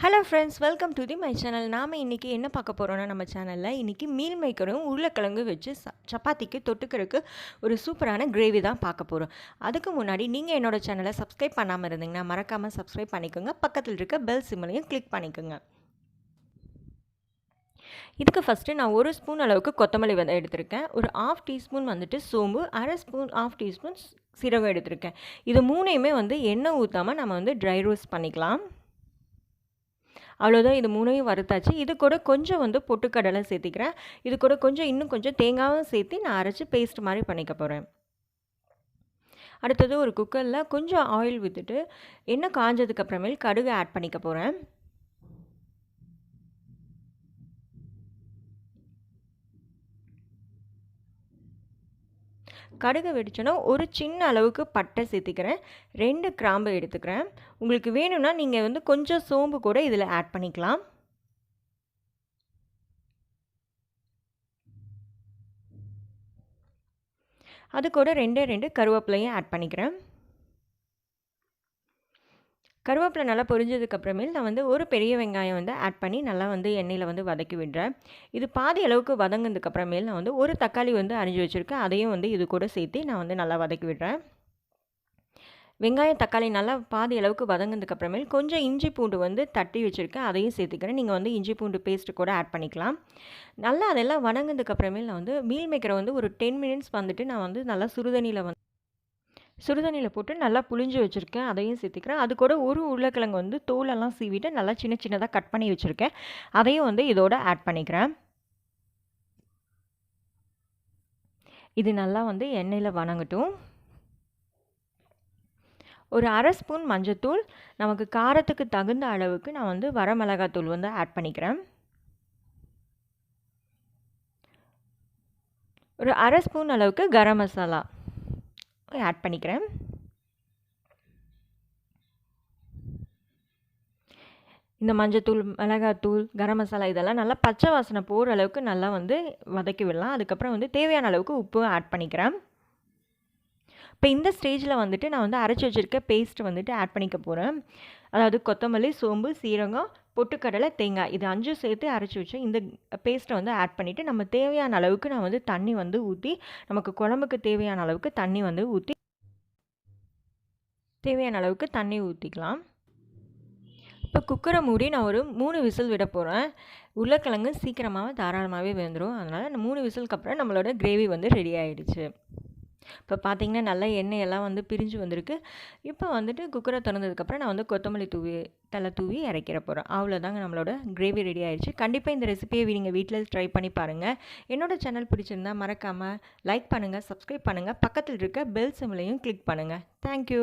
Hello friends, welcome to my channel. நாம் இன்றைக்கி என்ன பார்க்க போகிறோன்னா, நம்ம சேனலில் இன்றைக்கி மீல் மேக்கரும் உருளைக்கிழங்கு வச்சு சப்பாத்திக்கு தொட்டுக்கிறதுக்கு ஒரு சூப்பரான கிரேவி தான் பார்க்க போகிறோம். அதுக்கு முன்னாடி நீங்கள் என்னோடய சேனலை சப்ஸ்கிரைப் பண்ணாமல் இருந்தீங்கன்னா மறக்காமல் சப்ஸ்கிரைப் பண்ணிக்கோங்க. பக்கத்தில் இருக்க பெல் சிம்மலையும் கிளிக் பண்ணிக்கோங்க. இதுக்கு ஃபஸ்ட்டு நான் 1 ஸ்பூன் அளவுக்கு கொத்தமல்லி விதை எடுத்திருக்கேன். ஒரு 1/2 டீஸ்பூன் வந்துட்டு சோம்பு, 1/2 டீஸ்பூன் சீரகம் எடுத்திருக்கேன். இது மூணையுமே எண்ணெய் ஊற்றாமல் நம்ம ட்ரை ரோஸ்ட் பண்ணிக்கலாம். அவ்வளோதான், இது மூணையும் வறுத்தாச்சு. இது கூட கொஞ்சம் பொட்டுக்கடலை சேர்த்திக்கிறேன். இது கூட இன்னும் கொஞ்சம் தேங்காயும் சேர்த்து நான் அரைச்சி பேஸ்ட் மாதிரி பண்ணிக்க போகிறேன். அடுத்தது ஒரு குக்கரில் கொஞ்சம் ஆயில் விட்டுட்டு எண்ணெய் காஞ்சதுக்கப்புறமேல் கடுகு ஆட் பண்ணிக்க போகிறேன். கடுகு வெடிச்சோன்னா ஒரு சின்ன அளவுக்கு பட்டை சேர்த்திக்கிறேன். 2 கிராம்பு எடுத்துக்கிறேன். உங்களுக்கு வேணும்னா நீங்கள் கொஞ்சம் சோம்பு கூட இதில் ஆட் பண்ணிக்கலாம். அது கூட 2 கருவேப்பிலையும் ஆட் பண்ணிக்கிறேன். கருவேப்பிலை நல்லா பொரிஞ்சதுக்கப்புறமேல் நான் ஒரு பெரிய வெங்காயம் ஆட் பண்ணி நல்லா எண்ணெயில் வதக்கி விடுறேன். இது பாதி அளவுக்கு வதங்கினதுக்கப்புறமேல் நான் ஒரு தக்காளி அரிஞ்சு வச்சுருக்கேன். அதையும் இது கூட சேர்த்து நான் நல்லா வதக்கி விடுறேன். வெங்காயம் தக்காளி நல்லா பாதி அளவுக்கு வதங்கினதுக்கப்புறமேல் கொஞ்சம் இஞ்சி பூண்டு தட்டி வச்சுருக்கேன். அதையும் சேர்த்துக்கிறேன். நீங்கள் இஞ்சி பூண்டு பேஸ்ட்டு கூட ஆட் பண்ணிக்கலாம். நல்லா அதெல்லாம் வதங்கினதுக்கப்புறமேல் நான் மீல் மேக்கரை ஒரு 10 மினிட்ஸ் நான் நல்லா சுடுதண்ணியில் போட்டு நல்லா புளிஞ்சு வச்சுருக்கேன். அதையும் சேர்த்துக்கிறேன். அது கூட ஒரு உருளைக்கிழங்கு தோலெல்லாம் சீவிட்டு நல்லா சின்ன சின்னதாக கட் பண்ணி வச்சுருக்கேன். அதையும் இதோட ஆட் பண்ணிக்கிறேன். இது நல்லா எண்ணெயில் வணங்கட்டும். ஒரு 1/2 ஸ்பூன் மஞ்சத்தூள், நமக்கு காரத்துக்கு தகுந்த அளவுக்கு நான் வரமிளகாத்தூள் ஆட் பண்ணிக்கிறேன். ஒரு 1/2 ஸ்பூன் அளவுக்கு கரம் மசாலா ஆட் பண்ணிக்கிறேன். இந்த மஞ்சத்தூள், மிளகாத்தூள், கரம் மசாலா இதெல்லாம் நல்லா பச்சை வாசனை போகிற அளவுக்கு நல்லா வதக்கி விடலாம். அதுக்கப்புறம் தேவையான அளவுக்கு உப்பு ஆட் பண்ணிக்கிறேன். இப்போ இந்த ஸ்டேஜில் நான் அரைச்சி வச்சுருக்க பேஸ்ட் ஆட் பண்ணிக்க போகிறேன். அதாவது கொத்தமல்லி, சோம்பு, சீரகம், பொட்டுக்கடலை, தேங்காய் இது 5 சேர்த்து அரைச்சி வச்சேன். இந்த பேஸ்ட்டை ஆட் பண்ணிவிட்டு நம்ம தேவையான அளவுக்கு நான் தண்ணி ஊற்றி, நமக்கு குழம்புக்கு தேவையான அளவுக்கு தண்ணி ஊற்றிக்கலாம். இப்போ குக்கரை மூடி நான் ஒரு 3 விசில் விட போகிறேன். உருளைக்கிழங்கு சீக்கிரமாக தாராளமாகவே வெந்துடும். அதனால் 3 விசிலுக்கு அப்புறம் நம்மளோட கிரேவி ரெடி ஆகிடுச்சு. இப்போ பார்த்திங்கன்னா நல்லா எண்ணெயெல்லாம் பிரிஞ்சு வந்திருக்கு. இப்போ குக்கரை திறந்ததுக்கப்புறம் நான் கொத்தமல்லி தலை தூவி இறக்கிற போகிறேன். அவ்வளோதாங்க, நம்மளோட கிரேவி ரெடி ஆயிடுச்சு. கண்டிப்பாக இந்த ரெசிபியை நீங்கள் வீட்டில் ட்ரை பண்ணி பாருங்கள். என்னோடய சேனல் பிடிச்சிருந்தா மறக்காமல் லைக் பண்ணுங்கள், சப்ஸ்கிரைப் பண்ணுங்கள், பக்கத்தில் இருக்க பெல் சிம்லையும் கிளிக் பண்ணுங்கள். தேங்க்யூ.